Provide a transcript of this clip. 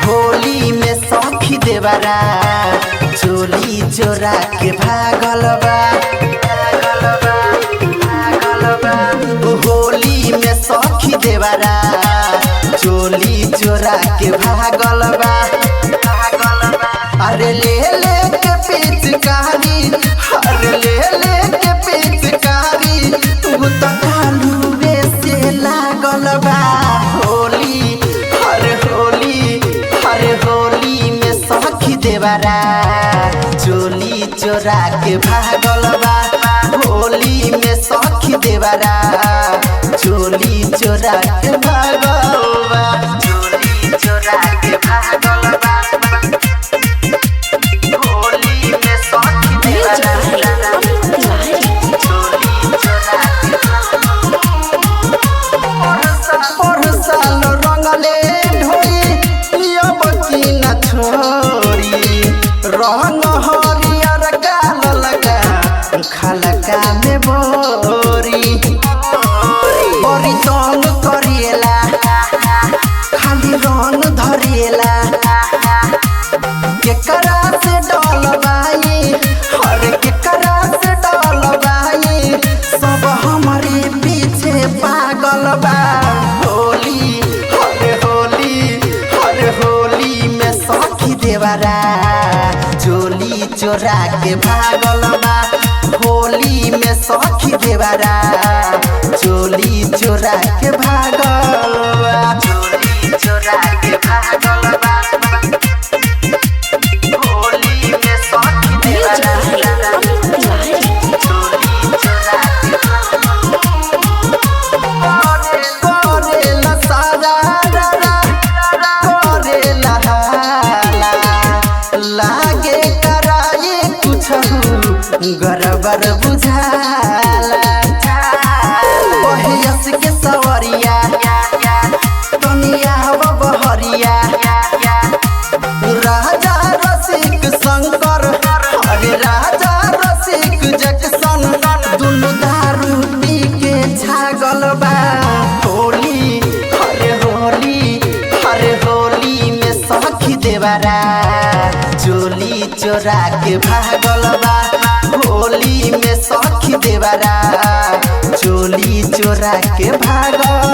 होली में सखी देवरा चोली चोरा के भागल बा। होली में सखी देवरा चोली चोरा के भागल बा। अरे ले ले के पिचकारी, अरे ले ले के पिचकारी, तू तो कालूवे से लागल बा। होली अरे होली, अरे होली में सखी देवरा चोली चोरा के भागल बा। होली में सखी देवरा चोली चोरा के भागल बा। चोली चोरा के भागल बा। होली में सखी देवरा चोली चोरा के साल रंगले ढोरी अब की न छोरी। रंग हरियर गाल लगा खलका में बोरी। बड़ी तंग करेला खाली रंग धरेला। केकरा से डलबाई, अरे केकरा से डलबाई, सब हमारे पीछे पागल बा। होली अरे होली, अरे होली में सखी देवरा चोली चोरा के भागल बा। होली में सखी देवरा चोली चोरा के भागल बा। चोली चोरा के भागल बा। होली में सखी देवरा चोली चोरा के करेला सारा करेला हाला। लागे कराए कुछ गड़बड़ बुझाला। बहयस के सवरिया दुनिया बहरिया। राजा रसिक शंकर, अरे राजा रसिक जक्सन, दुनु दारू पी के छागल बा। होली अरे होली, अरे होली में सखी देवरा चोली चोरा के भागल बा। होली में सखी देवरा चोली चोरा के भागल